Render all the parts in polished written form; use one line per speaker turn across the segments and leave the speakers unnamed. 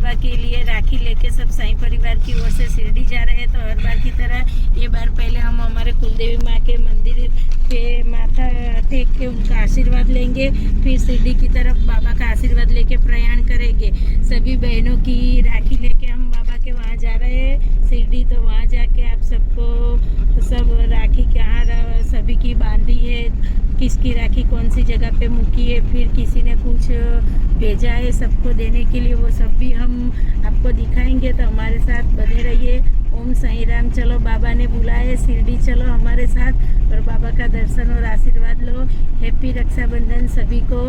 बाबा के लिए राखी लेके सब साईं परिवार की ओर से शिरडी जा रहे हैं। तो हर बार की तरह ये बार पहले हम हमारे कुलदेवी माँ के मंदिर पे माथा टेक के उनका आशीर्वाद लेंगे, फिर शिरडी की तरफ बाबा का आशीर्वाद लेके प्रयाण करेंगे। सभी बहनों की राखी लेके हम बाबा के वहाँ जा रहे हैं शिरडी। तो वहाँ जाके आप सबको सब राखी कहाँ सभी की बांधी है, किसकी राखी कौन सी जगह पे मुकी है, फिर किसी ने कुछ भेजा है सबको देने के लिए, वो सब भी हम आपको दिखाएंगे। तो हमारे साथ बने रहिए। ओम साईं राम। चलो बाबा ने बुलाए, शिरडी चलो हमारे साथ और बाबा का दर्शन और आशीर्वाद लो। हैप्पी रक्षाबंधन सभी को।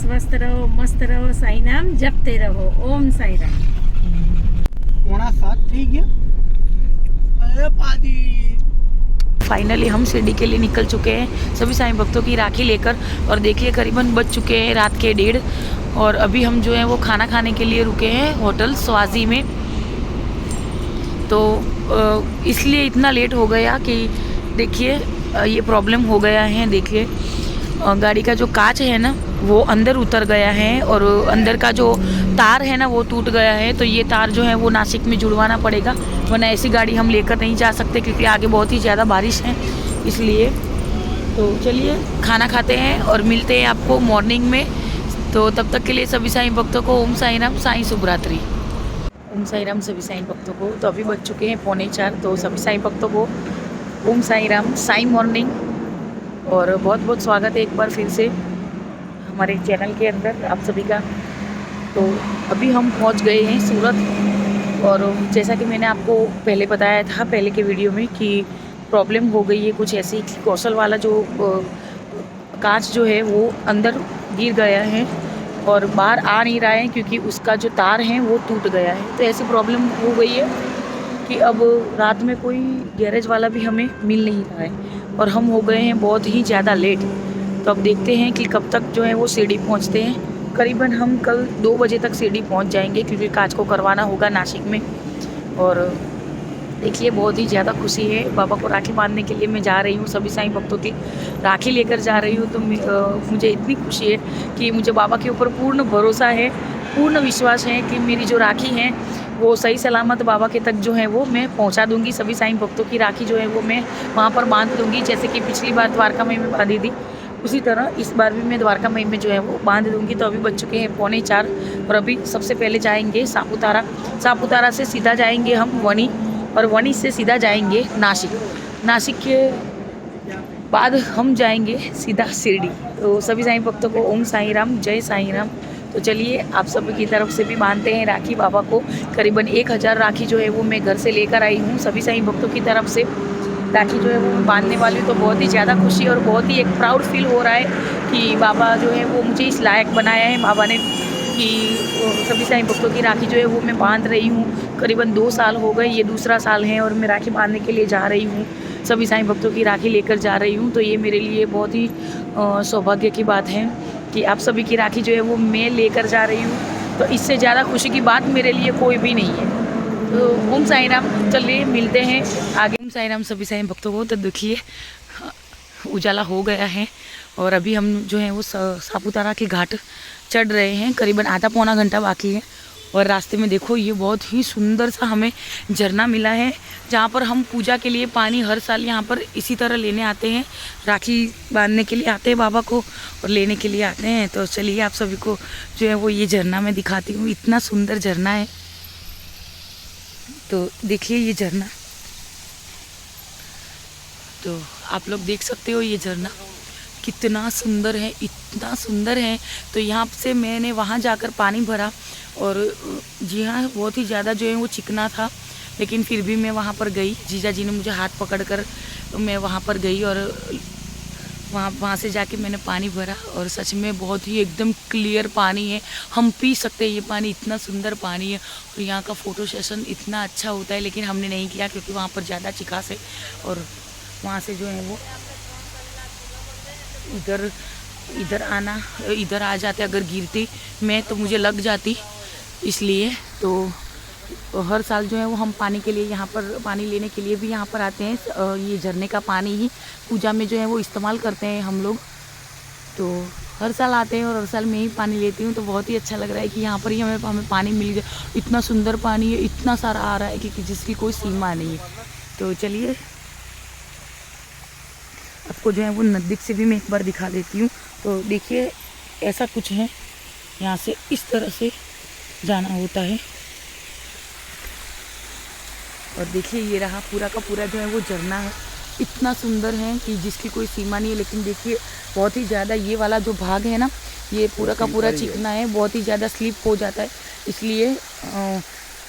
स्वस्थ रहो, मस्त रहो, साईं नाम जपते रहो। ओम साईं राम।
6:45 થઈ ગયા। अरे पादी
फाइनली हम शिरडी के लिए निकल चुके हैं सभी साईं भक्तों की राखी लेकर। और देखिए करीबन बज चुके हैं रात के 1:30 और अभी हम जो है वो खाना खाने के लिए रुके हैं होटल स्वाजी में। तो इसलिए इतना लेट हो गया कि देखिए ये प्रॉब्लम हो गया है। देखिए गाड़ी का जो कांच है ना वो अंदर उतर गया है और अंदर का जो तार है ना वो टूट गया है। तो ये तार जो है वो नासिक में जुड़वाना पड़ेगा, वरना ऐसी गाड़ी हम लेकर नहीं जा सकते क्योंकि आगे बहुत ही ज़्यादा बारिश है इसलिए। तो चलिए खाना खाते हैं और मिलते हैं आपको मॉर्निंग में। तो तब तक के लिए सभी साईं भक्तों को ओम साईं राम, साईं शुभ रात्रि। ओम साईं राम सभी साईं भक्तों को। तो अभी बज चुके हैं 3:45। तो सभी साईं भक्तों को ओम साईं राम, साईं मॉर्निंग और बहुत बहुत स्वागत है एक बार फिर से हमारे चैनल के अंदर आप सभी का। तो अभी हम पहुंच गए हैं सूरत और जैसा कि मैंने आपको पहले बताया था पहले के वीडियो में कि प्रॉब्लम हो गई है कुछ ऐसी कि कौशल वाला जो कांच जो है वो अंदर गिर गया है और बाहर आ नहीं रहा है क्योंकि उसका जो तार है वो टूट गया है। तो ऐसी प्रॉब्लम हो गई है कि अब रात में कोई गैरेज वाला भी हमें मिल नहीं रहा है और हम हो गए हैं बहुत ही ज़्यादा लेट। तो अब देखते हैं कि कब तक जो है वो शिरडी पहुंचते हैं। करीबन हम कल 2 बजे तक शिरडी पहुंच जाएंगे क्योंकि कांच को करवाना होगा नासिक में। और देखिए बहुत ही ज़्यादा खुशी है। बाबा को राखी बांधने के लिए मैं जा रही हूँ, सभी साईं भक्तों की राखी लेकर जा रही हूँ। तो मुझे इतनी खुशी है कि मुझे बाबा के ऊपर पूर्ण भरोसा है, पूर्ण विश्वास है कि मेरी जो राखी है वो सही सलामत बाबा के तक जो है वो मैं पहुंचा दूंगी। सभी साईं भक्तों की राखी जो है वो मैं वहां पर बांध दूंगी। जैसे कि पिछली बार द्वारका में बांधी थी उसी तरह इस बार भी मैं द्वारका में जो है वो बांध दूंगी। तो अभी बज चुके हैं 3:45 और अभी सबसे पहले जाएंगे सापुतारा। सापुतारा से सीधा जाएंगे हम वनी और वनी से सीधा जाएंगे नासिक। नासिक के बाद हम जाएंगे सीधा शिरडी। तो सभी साईं भक्तों को ओम साईं राम, जय साईं राम। तो चलिए आप सभी की तरफ से भी बांधते हैं राखी बाबा को। करीबन 1000 राखी जो है वो मैं घर से लेकर आई हूँ सभी साईं भक्तों की तरफ से। राखी जो है वो मैं बांधने वाली हूँ। तो बहुत ही ज़्यादा खुशी और बहुत ही एक प्राउड फील हो रहा है कि बाबा जो है वो मुझे इस लायक बनाया है बाबा ने कि सभी साईं भक्तों की राखी जो है वो मैं बांध रही हूँ। करीबन 2 साल हो गए, ये दूसरा साल है और मैं राखी बांधने के लिए जा रही हूँ, सभी साईं भक्तों की राखी लेकर जा रही हूँ। तो ये मेरे लिए बहुत ही सौभाग्य की बात है कि आप सभी की राखी जो है वो मैं लेकर जा रही हूँ। तो इससे ज़्यादा खुशी की बात मेरे लिए कोई भी नहीं है। तो ओम साईं राम, चलिए मिलते हैं आगे। ओम साईं राम सभी साईं भक्तों को। तो देखिए उजाला हो गया है और अभी हम जो है वो सापुतारा के घाट चढ़ रहे हैं। करीबन आधा पौना घंटा बाकी है और रास्ते में देखो ये बहुत ही सुंदर सा हमें झरना मिला है जहाँ पर हम पूजा के लिए पानी हर साल यहाँ पर इसी तरह लेने आते हैं। राखी बांधने के लिए आते हैं बाबा को और लेने के लिए आते हैं। तो चलिए आप सभी को जो है वो ये झरना मैं दिखाती हूँ। इतना सुंदर झरना है। तो देखिए ये झरना, तो आप लोग देख सकते हो ये झरना कितना सुंदर है, इतना सुंदर है। तो यहाँ से मैंने वहाँ जाकर पानी भरा और जी हाँ बहुत ही ज़्यादा जो है वो चिकना था, लेकिन फिर भी मैं वहाँ पर गई। जीजा जी ने मुझे हाथ पकड़कर मैं वहाँ पर गई और वहाँ से जाके मैंने पानी भरा और सच में बहुत ही एकदम क्लियर पानी है। हम पी सकते हैं ये पानी, इतना सुंदर पानी है। और यहाँ का फ़ोटो सेशन इतना अच्छा होता है, लेकिन हमने नहीं किया क्योंकि वहाँ पर ज़्यादा चिकास है। और वहाँ से जो है वो इधर आ जाते, अगर गिरती मैं तो मुझे लग जाती, इसलिए तो हर साल जो है वो हम पानी के लिए यहाँ पर पानी लेने के लिए भी यहाँ पर आते हैं। ये झरने का पानी ही पूजा में जो है वो इस्तेमाल करते हैं हम लोग। तो हर साल आते हैं और हर साल मैं ही पानी लेती हूँ, तो बहुत ही अच्छा लग रहा है कि यहाँ पर ही हमें पानी मिल गया। इतना सुंदर पानी है, इतना सारा आ रहा है कि जिसकी कोई सीमा नहीं है। तो चलिए आपको जो है वो नज़दीक से भी मैं एक बार दिखा देती हूँ। तो देखिए ऐसा कुछ है, यहाँ से इस तरह से जाना होता है। और देखिए ये रहा पूरा का पूरा जो है वो झरना है, इतना सुंदर है कि जिसकी कोई सीमा नहीं है। लेकिन देखिए बहुत ही ज़्यादा ये वाला जो भाग है ना, ये पूरा का पूरा चिकना है, बहुत ही ज़्यादा स्लिप हो जाता है। इसलिए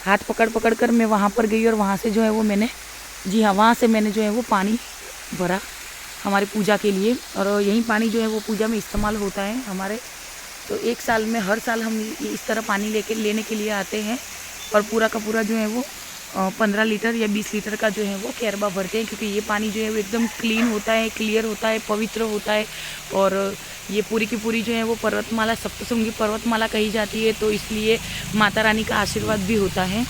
हाथ पकड़ कर मैं वहाँ पर गई और वहाँ से जो है वो मैंने, जी हाँ, वहाँ से मैंने जो है वो पानी भरा हमारी पूजा के लिए। और यही पानी जो है वो पूजा में इस्तेमाल होता है हमारे। तो एक साल में हर साल हम इस तरह पानी लेने के लिए आते हैं और पूरा का पूरा जो है वो 15 लीटर या 20 लीटर का जो है वो कैरबा भरते हैं, क्योंकि ये पानी जो है वो एकदम क्लीन होता है, क्लियर होता है, पवित्र होता है। और ये पूरी की पूरी जो है वो पर्वतमाला, सप्तशृंगी पर्वतमाला कही जाती है, तो इसलिए माता रानी का आशीर्वाद भी होता है।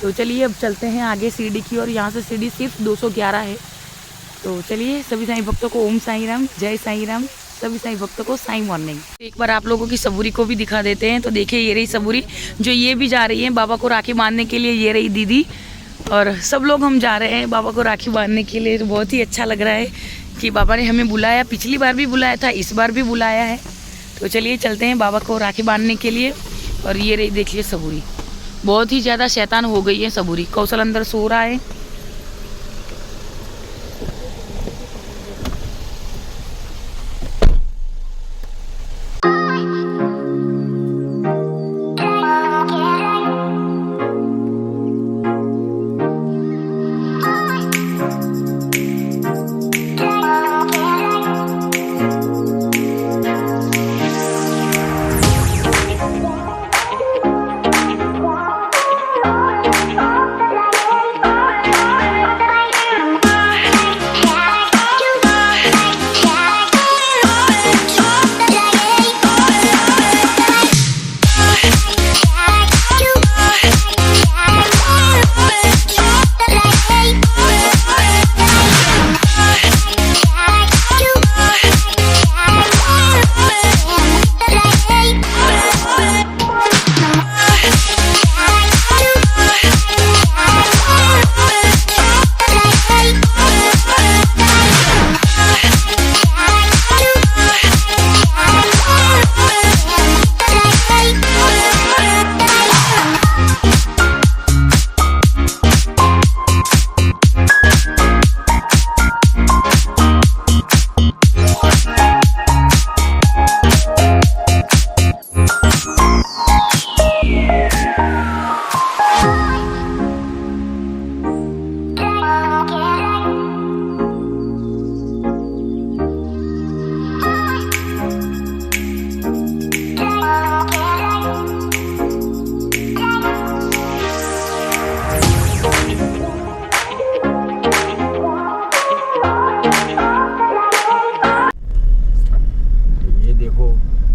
तो चलिए अब चलते हैं आगे सीढ़ी की और यहाँ से सीढ़ी सिर्फ 211 है। तो चलिए सभी साईं भक्तों को ओम साईं राम, जय साईं राम, सभी साईं भक्तों को साईं मॉर्निंग। एक बार आप लोगों की सबूरी को भी दिखा देते हैं। तो देखिए ये रही सबूरी, जो ये भी जा रही है बाबा को राखी बांधने के लिए। ये रही दीदी और सब लोग हम जा रहे हैं बाबा को राखी बांधने के लिए। तो बहुत ही अच्छा लग रहा है कि बाबा ने हमें बुलाया, पिछली बार भी बुलाया था, इस बार भी बुलाया है। तो चलिए चलते हैं बाबा को राखी बांधने के लिए। और ये रही देखिए सबूरी, बहुत ही ज़्यादा शैतान हो गई है सबूरी। कौशल अंदर सो रहा है।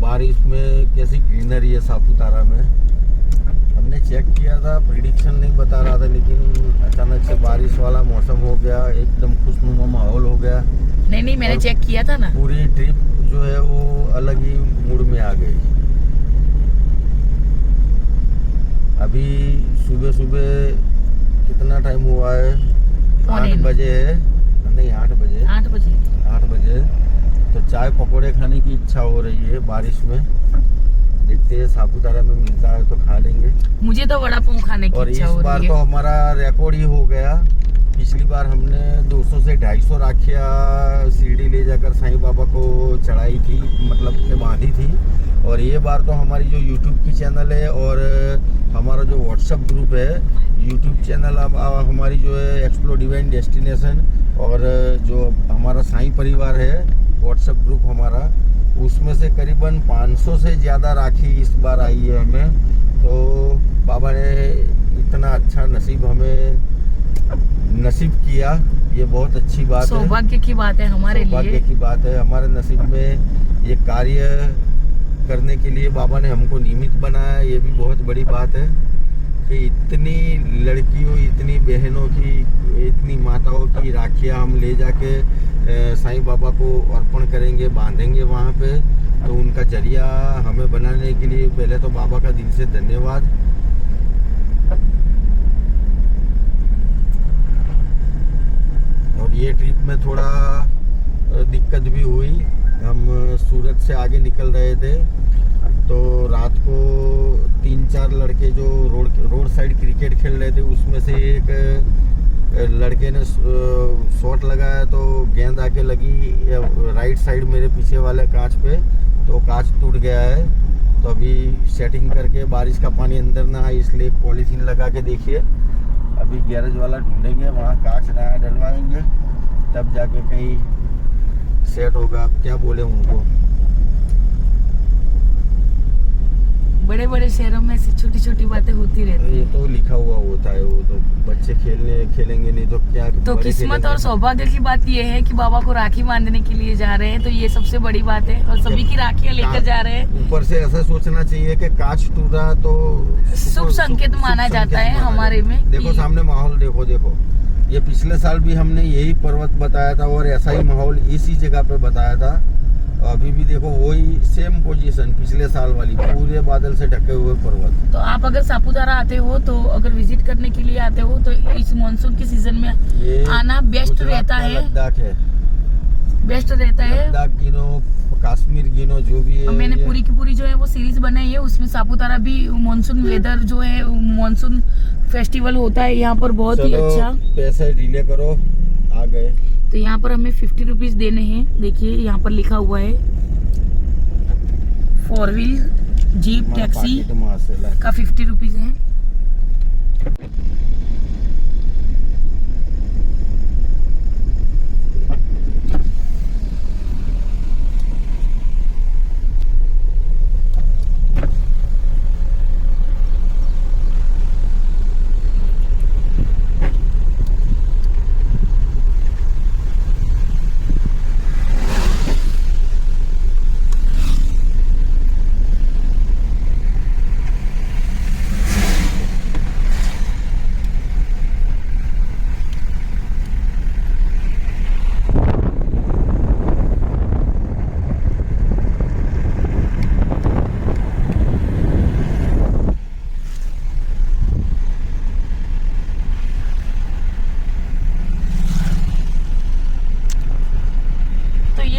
बारिश में कैसी ग्रीनरी है सापुतारा में। हमने चेक किया था, प्रिडिक्शन नहीं बता रहा था, लेकिन अचानक से बारिश वाला मौसम हो गया, एकदम खुशनुमा माहौल हो गया।
नहीं मैंने चेक किया था ना।
पूरी ट्रिप जो है वो अलग ही मूड में आ गई। अभी सुबह कितना टाइम हुआ है? 8 बजे है, नहीं 8 बजे। तो चाय पकोड़े खाने की इच्छा हो रही है बारिश में। देखते हैं सापुतारा में मिलता है तो खा लेंगे।
मुझे तो वड़ा पाव खाने की इच्छा हो रही है।
और इस बार तो हमारा रिकॉर्ड ही हो गया। पिछली बार हमने 200 से 250 राखियाँ सीढ़ी ले जाकर साईं बाबा को चढ़ाई थी, मतलब के बांधी थी। और ये बार तो हमारी जो यूट्यूब की चैनल है और हमारा जो व्हाट्सएप ग्रुप है, यूट्यूब चैनल अब हमारी जो है एक्सप्लोर डिवाइन डेस्टिनेशन, और जो हमारा साईं परिवार है व्हाट्सएप ग्रुप हमारा, उसमें से करीबन 500 से ज़्यादा राखी इस बार आई है हमें। तो बाबा ने इतना अच्छा नसीब हमें नसीब किया, ये बहुत अच्छी बात है।
सौभाग्य की बात है हमारे लिए।
सौभाग्य की बात है, हमारे नसीब में ये कार्य करने के लिए बाबा ने हमको निमित्त बनाया। ये भी बहुत बड़ी बात है कि इतनी लड़कियों, इतनी बहनों की, इतनी माताओं की राखियाँ हम ले जाके साईं बाबा को अर्पण करेंगे, बांधेंगे वहाँ पे। तो उनका जरिया हमें बनाने के लिए पहले तो बाबा का दिल से धन्यवाद। और ये ट्रिप में थोड़ा दिक्कत भी हुई। हम सूरत से आगे निकल रहे थे तो रात को 3-4 लड़के जो रोड साइड क्रिकेट खेल रहे थे उसमें से एक लड़के ने शॉट लगाया तो गेंद आके लगी राइट साइड मेरे पीछे वाले कांच पे, तो कांच टूट गया है। तो अभी सेटिंग करके बारिश का पानी अंदर ना आए इसलिए पॉलीथीन लगा के देखिए। अभी गैरेज वाला ढूंढेंगे, वहाँ कांच नया डलवाएंगे तब जाके कहीं सेट होगा। अब क्या बोले उनको।
बड़े बड़े शहरों में ऐसी छोटी छोटी बातें होती रहती है।
ये तो लिखा हुआ होता है, वो तो बच्चे खेलेंगे नहीं तो क्या।
तो किस्मत और सौभाग्य की बात ये है कि बाबा को राखी बांधने के लिए जा रहे हैं, तो ये सबसे बड़ी बात है। और सभी की राखियां लेकर जा रहे हैं।
ऊपर से ऐसा सोचना चाहिए कि कांच टूटा तो
शुभ संकेत माना जाता है हमारे में।
देखो सामने माहौल देखो। ये पिछले साल भी हमने यही पर्वत बताया था और ऐसा ही माहौल इसी जगह पे बताया था। अभी भी देखो वही सेम पोजीशन पिछले साल वाली, पूरे बादल से ढके हुए पर्वत।
तो आप अगर सापुतारा आते हो, तो अगर विजिट करने के लिए आते हो तो इस मानसून के सीजन में आना बेस्ट रहता है।
लद्दाख है,
बेस्ट रहता है।
लद्दाख गिनो, कश्मीर गिनो, जो भी है।
मैंने पूरी की पूरी जो है वो सीरीज बनाई है, उसमें सापुतारा भी मानसून वेदर जो है मानसून फेस्टिवल होता है यहाँ पर बहुत ही अच्छा।
पैसे डिले करो, आ गए।
तो यहाँ पर हमें 50 रुपीज देने हैं। देखिए यहाँ पर लिखा हुआ है 4 व्हील जीप टैक्सी का 50 रुपीज है।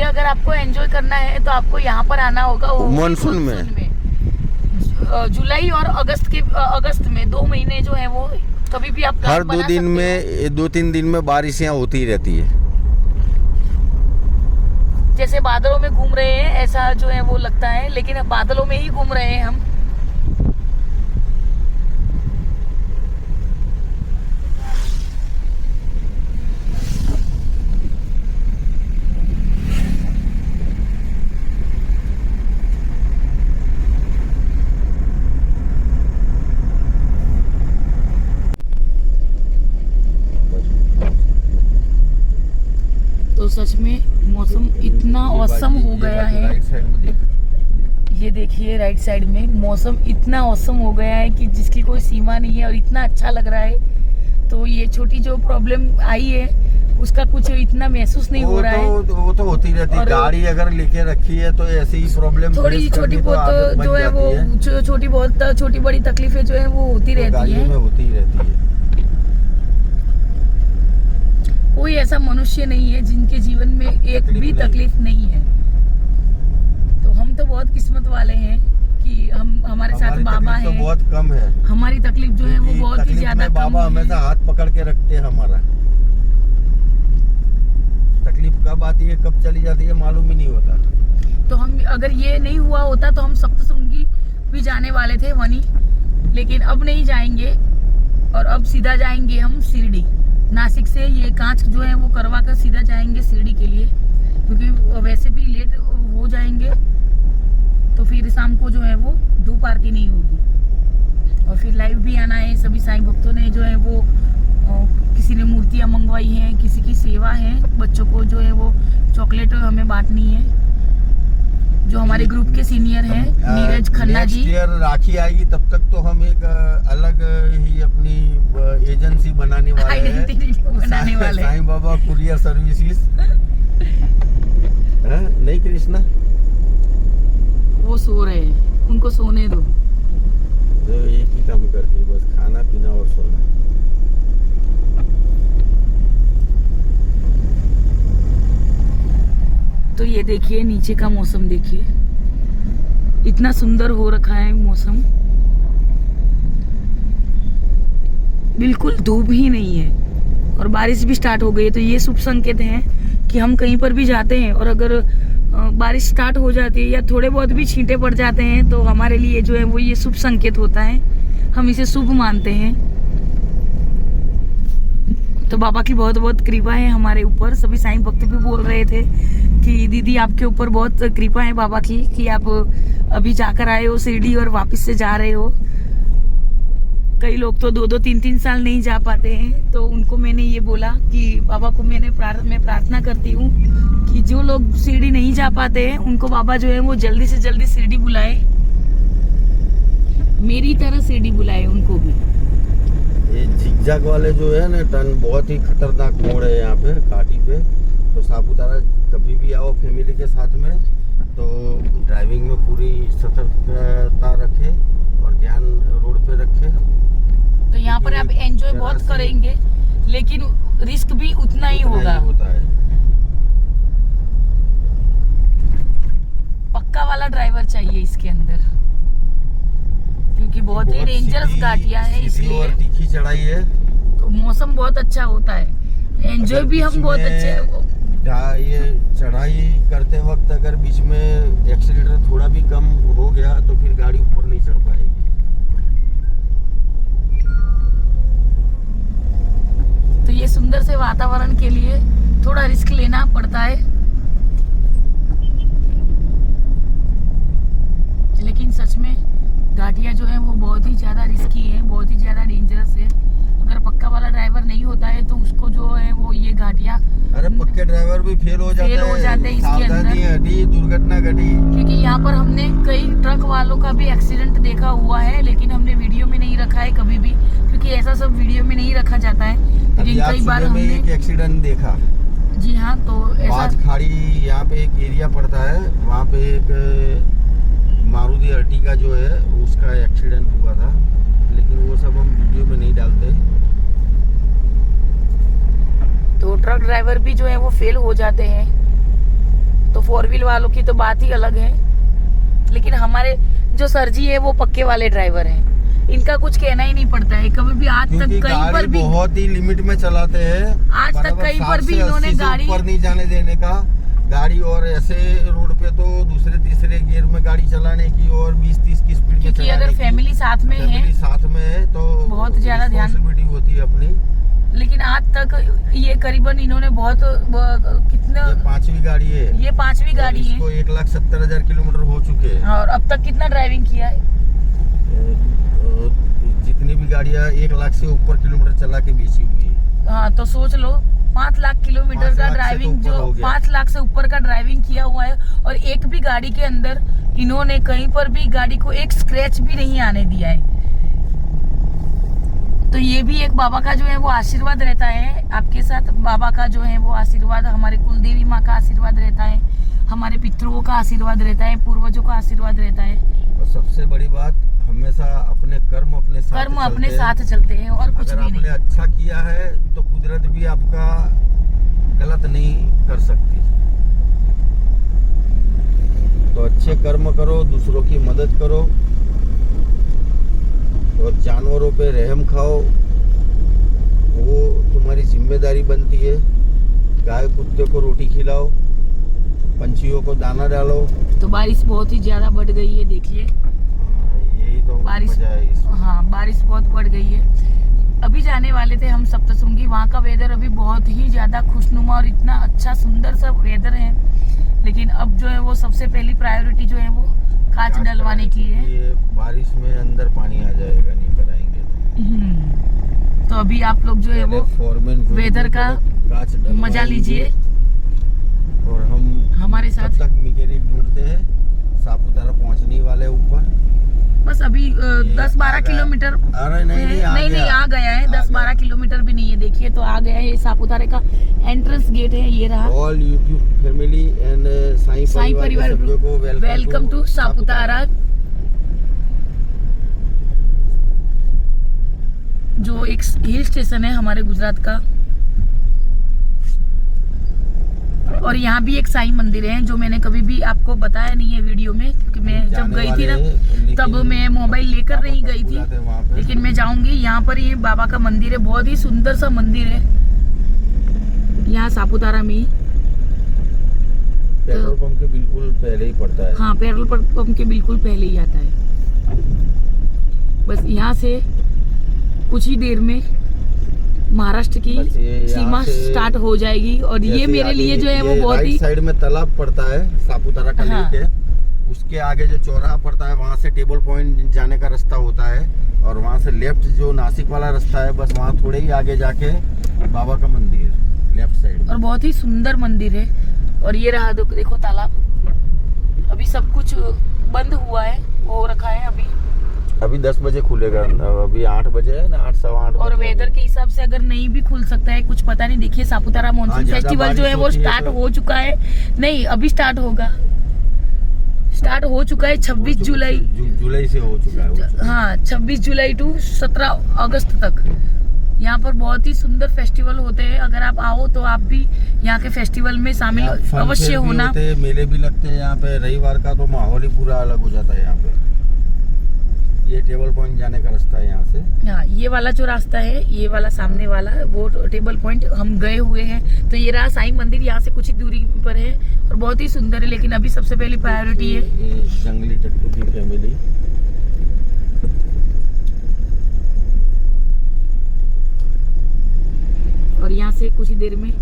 अगर आपको एंजॉय करना है तो आपको यहाँ पर आना होगा
मानसून में।
जुलाई और अगस्त में 2 महीने जो है वो कभी भी आप
हर 2-3 दिन में बारिशें होती रहती है।
जैसे बादलों में घूम रहे हैं ऐसा जो है वो लगता है, लेकिन अब बादलों में ही घूम रहे हैं हम। तो सच में मौसम इतना औसम हो गया है। ये देखिए राइट साइड में मौसम इतना औसम हो गया है कि जिसकी कोई सीमा नहीं है और इतना अच्छा लग रहा है। तो ये छोटी जो प्रॉब्लम आई है उसका कुछ इतना महसूस नहीं हो रहा है।
वो तो होती रहती है। गाड़ी अगर लेके रखी है तो ऐसी ही प्रॉब्लम
थोड़ी छोटी बहुत जो है वो छोटी बड़ी तकलीफें जो है वो होती रहती है। कोई ऐसा मनुष्य नहीं है जिनके जीवन में एक भी तकलीफ नहीं है। तो हम तो बहुत किस्मत वाले हैं कि हमारे साथ बाबा है।
तो बहुत कम है
हमारी तकलीफ जो है वो बहुत ही ज्यादा कम है।
बाबा हमेशा हाथ पकड़ के रखते हैं हमारा। तकलीफ कब आती है कब चली जाती है मालूम ही नहीं होता।
तो हम अगर ये नहीं हुआ होता तो हम सप्तशृंगी भी जाने वाले थे वनी, लेकिन अब नहीं जाएंगे और अब सीधा जाएंगे हम शिरडी। नासिक से ये कांच जो है वो करवा कर सीधा जाएंगे शिरडी के लिए, क्योंकि वैसे भी लेट हो जाएंगे तो फिर शाम को जो है वो धूप आरती नहीं होगी। और फिर लाइव भी आना है। सभी साईं भक्तों ने जो है वो किसी ने मूर्तियाँ मंगवाई हैं, किसी की सेवा है, बच्चों को जो है वो चॉकलेट हमें बांटनी है। जो हमारे ग्रुप के सीनियर हैं नीरज खन्ना जी।
नेक्स्ट ईयर राखी आएगी तब तक तो हम एक अलग ही अपनी एजेंसी बनाने वाले हैं, साईं बाबा कुरियर सर्विसेज। नहीं कृष्णा
इनको सोने दो।
जो एक ही काम करती है, बस खाना पीना और सोना।
तो ये देखिए नीचे का मौसम देखिए, इतना सुंदर हो रखा है मौसम, बिल्कुल धूप ही नहीं है और बारिश भी स्टार्ट हो गई है। तो ये शुभ संकेत है कि हम कहीं पर भी जाते हैं और अगर बारिश स्टार्ट हो जाती है या थोड़े बहुत भी छींटे पड़ जाते हैं तो हमारे लिए जो है वो ये शुभ संकेत होता है, हम इसे शुभ मानते हैं। तो बाबा की बहुत बहुत कृपा है हमारे ऊपर। सभी साईं भक्त भी बोल रहे थे कि दीदी आपके ऊपर बहुत कृपा है बाबा की, कि आप अभी जाकर आए हो शिरडी और वापस से जा रहे हो। कई लोग तो 2-2, 3-3 साल नहीं जा पाते हैं। तो उनको मैंने ये बोला कि बाबा को मैं प्रार्थना करती हूँ कि जो लोग शिरडी नहीं जा पाते हैं उनको बाबा जो है वो जल्दी से जल्दी शिरडी बुलाए, मेरी तरह शिरडी बुलाए उनको भी।
ये झिकझैक वाले जो है ना टर्न, बहुत ही खतरनाक मोड़ है यहाँ पे घाटी पे। तो सापुतारा कभी भी आओ फैमिली के साथ में तो ड्राइविंग में पूरी सतर्कता रखे और ध्यान रोड पे रखे।
तो यहाँ पर आप एंजॉय बहुत करेंगे लेकिन रिस्क भी उतना ही होगा।
होता है।
पक्का वाला ड्राइवर चाहिए इसके अंदर, क्योंकि बहुत ही डेंजरस घाटियां है इसलिए।
और तीखी चढ़ाई है
तो मौसम बहुत अच्छा होता है, एंजॉय भी हम बहुत अच्छे।
ये चढ़ाई करते वक्त अगर बीच में एक्सीलेटर थोड़ा भी कम हो गया तो फिर गाड़ी ऊपर नहीं चढ़ पाएगी।
तो ये सुंदर से वातावरण के लिए थोड़ा रिस्क लेना पड़ता है, लेकिन सच में घाटियां जो है वो बहुत ही ज्यादा रिस्की है, बहुत ही ज्यादा डेंजरस है। अगर पक्का वाला ड्राइवर नहीं होता है तो उसको जो है वो ये घाटियां,
अरे पक्के ड्राइवर भी फेल हो जाते हैं
इसके अंदर,
दुर्घटना घटी।
क्योंकि यहाँ पर हमने कई ट्रक वालों का भी एक्सीडेंट देखा हुआ है, लेकिन हमने वीडियो में नहीं रखा है कभी भी, क्योंकि ऐसा सब वीडियो में नहीं रखा जाता है। लेकिन कई बार हमने
एक एक्सीडेंट देखा।
जी हाँ, तो ऐसा
खाड़ी यहाँ पे एक एरिया पड़ता है, वहाँ पे एक मारुति अर्टिगा जो है उसका एक्सीडेंट हुआ था, लेकिन वो सब हम वीडियो में नहीं डालते।
तो ट्रक ड्राइवर भी जो है वो फेल हो जाते हैं, तो 4 व्हील वालों की तो बात ही अलग है। लेकिन हमारे जो सर जी है वो पक्के वाले ड्राइवर हैं, इनका कुछ कहना ही नहीं पड़ता है। कभी भी आज तक कहीं पर भी
बहुत ही लिमिट में चलाते हैं,
आज तक कहीं पर भी इन्होंने गाड़ी
ऊपर नहीं जाने देने का गाड़ी, और ऐसे रोड पे तो दूसरे तीसरे गियर में गाड़ी चलाने की और 20-30 की स्पीड में
क्योंकि अगर फैमिली साथ में है
तो
बहुत ज्यादा ध्यान
होती है अपनी।
लेकिन आज तक ये करीबन इन्होंने बहुत कितना,
ये 5वीं गाड़ी है,
ये 5वीं गाड़ी है।
1,70,000 किलोमीटर हो चुके हैं।
और अब तक कितना ड्राइविंग किया है?
जितनी भी गाड़ियाँ 1 लाख से ऊपर किलोमीटर चला के बेची हुई है।
हाँ, तो सोच लो 5 लाख किलोमीटर का ड्राइविंग, जो 5 लाख से ऊपर का ड्राइविंग किया हुआ है, और एक भी गाड़ी के अंदर इन्होंने कहीं पर भी गाड़ी को एक स्क्रैच भी नहीं आने दिया है। तो ये भी एक बाबा का जो है वो आशीर्वाद रहता है आपके साथ। बाबा का जो है वो आशीर्वाद, हमारे कुलदेवी माँ का आशीर्वाद रहता है, हमारे पितरों का आशीर्वाद रहता है, पूर्वजों का आशीर्वाद रहता है।
और सबसे बड़ी बात, हमेशा अपने कर्म अपने साथ
चलते हैं और कुछ भी नहीं।
आपने अच्छा किया है तो कुदरत भी आपका गलत नहीं कर सकती। तो अच्छे कर्म करो, दूसरों की मदद करो और जानवरों पे रहम खाओ, वो तुम्हारी जिम्मेदारी बनती है। गाय कुत्ते को रोटी खिलाओ, पंछियों को दाना डालो।
तो बारिश बहुत ही ज्यादा बढ़ गई है, देखिए
यही तो
बारिश,
मजा है इसमें।
हाँ, बारिश बहुत बढ़ गई है। अभी जाने वाले थे हम सप्तशृंगी, वहाँ का वेदर अभी बहुत ही ज्यादा खुशनुमा और इतना अच्छा सुंदर सा वेदर है। लेकिन अब जो है वो सबसे पहली प्रायोरिटी जो है वो कांच डलवाने की है।
ये बारिश में अंदर पानी आ जाएगा, नहीं कराएंगे।
तो अभी आप लोग जो है वो वेदर का मजा लीजिए
और हम
हमारे साथ।
तब तक मैकेनिक ढूंढते हैं, सापुतारा पहुंचने वाले ऊपर।
बस अभी 10-12 किलोमीटर,
अरे नहीं
आ गया है। 10-12 किलोमीटर भी नहीं है, देखिए तो आ गया है। सापुतारे का एंट्रेंस गेट है, ये रहा।
All YouTube family and Sai परिवार को
वेलकम टू सापुतारा। जो एक हिल स्टेशन है हमारे गुजरात का। और यहाँ भी एक साईं मंदिर है जो मैंने कभी भी आपको बताया नहीं है वीडियो में, क्योंकि मैं जब गई थी ना तब मैं मोबाइल लेकर नहीं गई थी, लेकिन मैं जाऊंगी। यहाँ पर ये बाबा का मंदिर है, बहुत ही सुंदर सा मंदिर है यहाँ सापुतारा में ही।
पेट्रोल पंप के बिल्कुल पहले ही पड़ता है।
हाँ, पेट्रोल पंप के बिल्कुल पहले ही आता है। बस यहाँ से कुछ ही देर में महाराष्ट्र की सीमा स्टार्ट हो जाएगी। और ये मेरे लिए जो है वो बहुत ही
साइड में तालाब पड़ता है सापुतारा का लेक है, उसके आगे जो चौराहा पड़ता है वहाँ से टेबल पॉइंट जाने का रास्ता होता है, और वहाँ से लेफ्ट जो नासिक वाला रास्ता है, बस वहाँ थोड़े ही आगे जाके बाबा का मंदिर लेफ्ट साइड।
और बहुत ही सुंदर मंदिर है। और ये रहा देखो तालाब। अभी सब कुछ बंद हुआ है, वो रखा है अभी
10 बजे खुलेगा, अभी 8 बजे है ना, 8 सवा 8।
और वेदर के हिसाब से अगर नहीं भी खुल सकता है, कुछ पता नहीं। देखिए सापुतारा मॉनसून फेस्टिवल जो है वो स्टार्ट हो चुका है, नहीं अभी स्टार्ट होगा, स्टार्ट हो चुका है 26 जुलाई
से हो चुका है।
हाँ, 26 जुलाई टू 17 अगस्त तक यहाँ पर बहुत ही सुंदर फेस्टिवल होते हैं। अगर आप आओ तो आप भी यहाँ के फेस्टिवल में शामिल अवश्य होना।
मेले भी लगते हैं यहाँ पे, रविवार का तो माहौल ही पूरा अलग हो जाता है यहाँ पे। ये टेबल पॉइंट जाने का रास्ता है यहाँ से।
हाँ, ये वाला जो रास्ता है, ये वाला सामने वाला वो टेबल पॉइंट हम गए हुए हैं। तो ये रहा साईं मंदिर, यहाँ से कुछ ही दूरी पर है और बहुत ही सुंदर है। लेकिन अभी सबसे पहली प्रायोरिटी है
जंगली टट्टू की फैमिली।
और यहाँ से कुछ ही देर में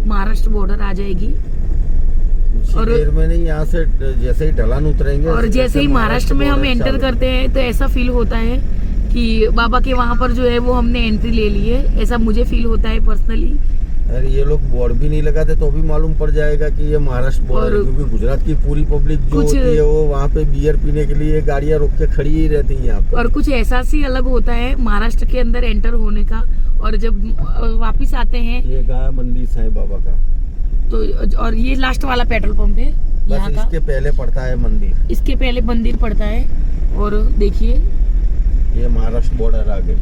महाराष्ट्र बॉर्डर आ जाएगी।
और देर में नहीं, यहाँ से जैसे ही ढलान उतरेंगे
और जैसे ही महाराष्ट्र में हम एंटर करते हैं तो ऐसा फील होता है कि बाबा के वहाँ पर जो है वो हमने एंट्री ले ली है, ऐसा मुझे फील होता है पर्सनली।
अरे ये लोग बोर्ड भी नहीं लगाते तो भी मालूम पड़ जाएगा कि ये महाराष्ट्र बॉर्डर है, क्योंकि गुजरात की पूरी पब्लिक जो होती है वो वहाँ पे बियर पीने के लिए गाड़ियाँ रोक के खड़ी ही रहती है यहाँ पे।
और कुछ ऐसा सी अलग होता है महाराष्ट्र के अंदर एंटर होने का। और जब वापिस आते हैं,
ये गया मंदिर साईं बाबा का,
तो और ये लास्ट वाला पेट्रोल पंप है यहाँ का।
इसके पहले पड़ता है मंदिर,
इसके पहले मंदिर पड़ता है। और देखिए
ये महाराष्ट्र बॉर्डर आ गए।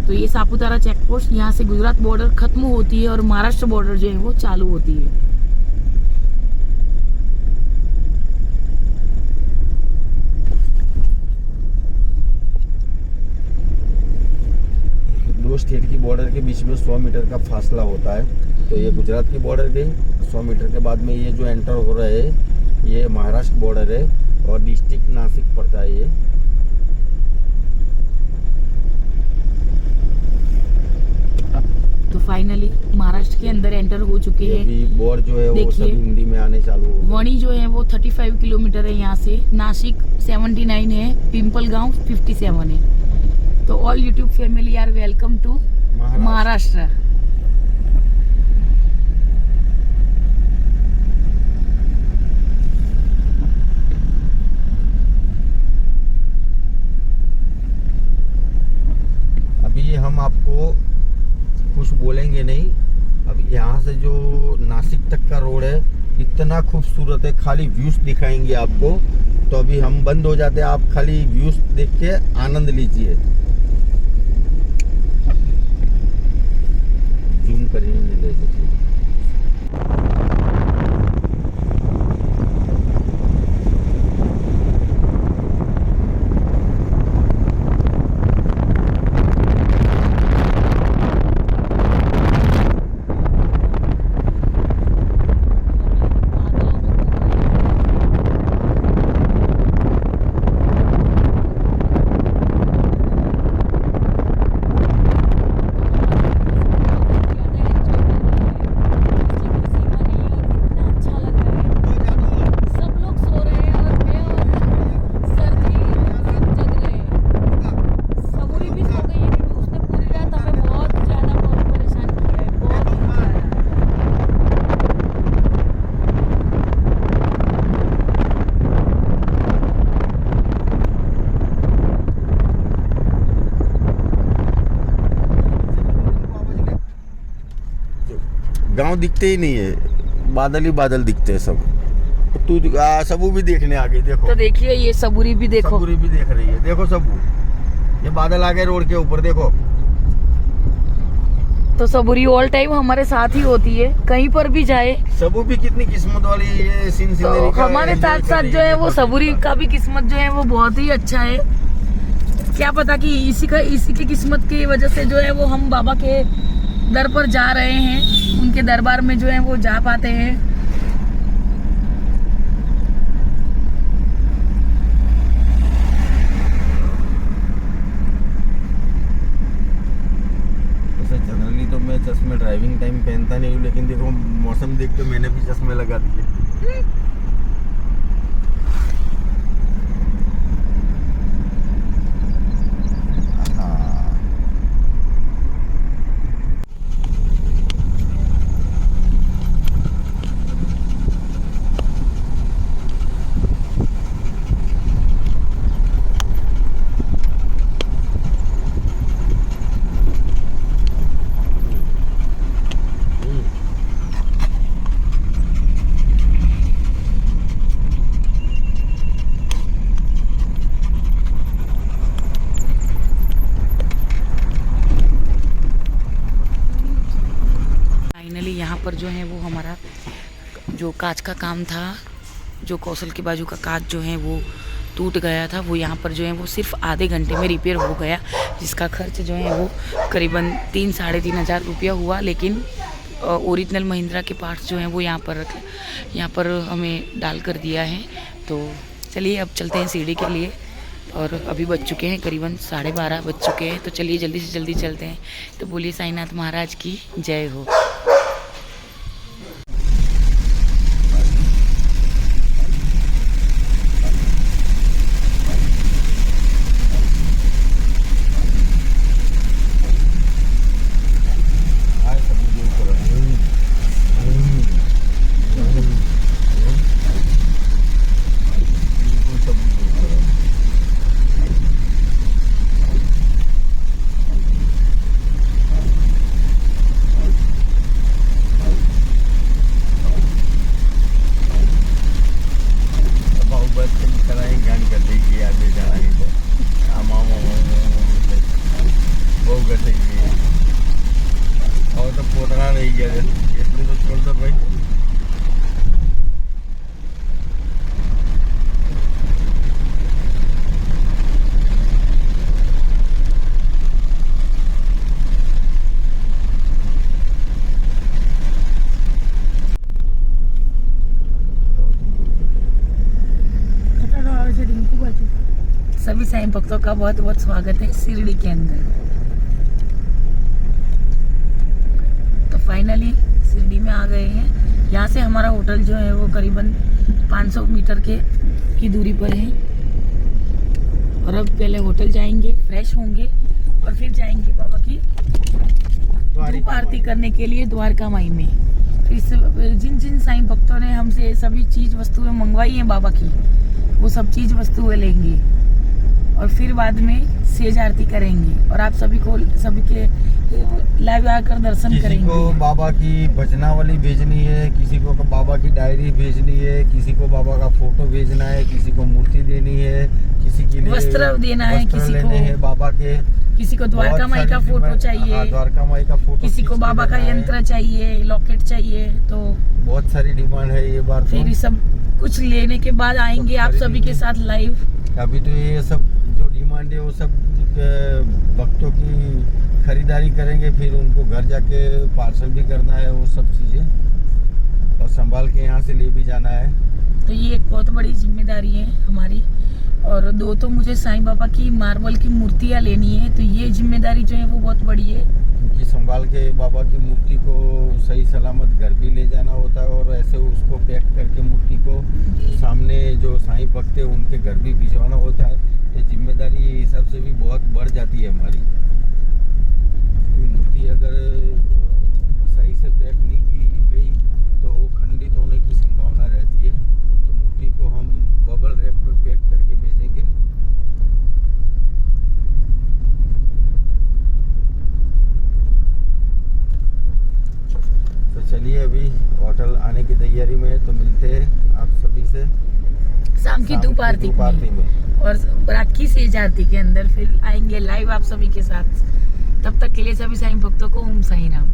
तो ये सापुतारा चेक पोस्ट, यहाँ से गुजरात बॉर्डर खत्म होती है और महाराष्ट्र बॉर्डर जो है वो चालू होती है।
दो स्टेट की बॉर्डर के बीच में 100 मीटर का फासला होता है। तो ये गुजरात की बॉर्डर गई, 100 मीटर के बाद में ये जो एंटर हो रहे हैं ये महाराष्ट्र बॉर्डर है और डिस्ट्रिक्ट नासिक पड़ता है ये।
तो फाइनली महाराष्ट्र के अंदर एंटर हो चुके हैं।
अभी बोर्ड जो है वो सब हिंदी में आने चालू हो गए।
वणी जो है वो 35 किलोमीटर है यहाँ से, नासिक 79 है, पिंपलगांव 57 है। तो all YouTube family are welcome to Maharashtra.
अभी हम आपको कुछ बोलेंगे नहीं। अब यहाँ से जो नासिक तक का रोड है इतना खूबसूरत है, खाली व्यूज दिखाएंगे आपको। तो अभी हम बंद हो जाते हैं, आप खाली व्यूज देख के आनंद लीजिए। जूम करिए ले देखिए। गांव दिखते ही नहीं है, बादल ही बादल दिखते हैं सब। तू सबू भी देखने आ गई, देखो।
तो देखिए ये सबूरी भी देखो,
सबूरी भी देख रही है, देखो सबू। ये बादल आ गए रोड के ऊपर, देखो।
तो सबूरी ऑल टाइम हमारे साथ ही होती है, कहीं पर भी जाए।
सबू भी कितनी किस्मत वाली है, ये सीन
तो हमारे साथ साथ जो है वो सबूरी का भी किस्मत जो है वो बहुत ही अच्छा है। क्या पता कि इसी की किस्मत की वजह से जो है वो हम बाबा के दर पर जा रहे हैं, उनके दरबार में जो है वो जा पाते हैं।
जनरली तो मैं चश्मे ड्राइविंग टाइम पहनता नहीं हूँ, लेकिन देखो मौसम देख के मैंने भी चश्मे लगा दिए।
यहाँ पर जो है वो हमारा जो कांच का काम था, जो कौशल के बाजू का कांच जो है वो टूट गया था, वो यहाँ पर जो है वो सिर्फ आधे घंटे में रिपेयर हो गया, जिसका खर्च जो है वो करीबन 3-3.5 हज़ार रुपया हुआ। लेकिन ओरिजिनल महिंद्रा के पार्ट्स जो हैं वो यहाँ पर हमें डाल कर दिया है। तो चलिए अब चलते हैं सीढ़ी के लिए, और अभी बज चुके हैं करीबन 12:30 बज चुके हैं। तो चलिए जल्दी से जल्दी चलते हैं। तो बोलिए साईनाथ महाराज की जय हो। सभी साईं भक्तों का बहुत बहुत स्वागत है शिरडी के अंदर। तो फाइनली शिरडी में आ गए हैं। यहाँ से हमारा होटल जो है वो करीबन 500 मीटर की दूरी पर है। और अब पहले होटल जाएंगे, फ्रेश होंगे और फिर जाएंगे बाबा की धूप आरती करने के लिए द्वारका माई में। फिर जिन साईं भक्तों ने हमसे सभी चीज वस्तुएं मंगवाई हैं बाबा की, वो सब चीज वस्तुएं लेंगे और फिर बाद में सेज आरती करेंगे और आप सभी के लाइव आकर दर्शन करेंगे।
किसी को बाबा की भजनावली भेजनी है, किसी को बाबा की डायरी भेजनी है, किसी को बाबा का फोटो भेजना है, किसी को मूर्ति देनी है, किसी के लिए
वस्त्र देना है, किसी को
है बाबा के,
किसी को द्वारका माई का फोटो चाहिए,
द्वारका माई का फोटो,
किसी को बाबा का यंत्र चाहिए, लॉकेट चाहिए। तो
बहुत सारी डिमांड है ये बार।
फिर सब कुछ लेने के बाद आएंगे आप सभी के साथ लाइव।
अभी तो ये सब जो डिमांड है वो सब भक्तों की खरीदारी करेंगे, फिर उनको घर जाके पार्सल भी करना है, वो सब चीज़ें और संभाल के यहाँ से ले भी जाना है।
तो ये एक बहुत बड़ी जिम्मेदारी है हमारी। और 2 तो मुझे साईं बाबा की मार्बल की मूर्तियाँ लेनी है, तो ये जिम्मेदारी जो है वो बहुत बड़ी है,
क्योंकि संभाल के बाबा की मूर्ति को सही सलामत घर भी ले जाना होता है और ऐसे उसको पैक करके मूर्ति को सामने जो साईं भक्त है उनके घर भी भिजवाना होता है। ये जिम्मेदारी हिसाब से भी बहुत बढ़ जाती है हमारी। मूर्ति अगर सही से पैक नहीं की गई तो वो खंडित होने की संभावना रहती है। तो मूर्ति को हम बबल रैप में पैक करके भेजेंगे। तो चलिए अभी होटल आने की तैयारी में है, तो मिलते हैं आप सभी से
शाम की धूप आरती में। और राखी से आरती के अंदर फिर आएंगे लाइव आप सभी के साथ। तब तक के लिए सभी साईं भक्तों को ओम साईं राम।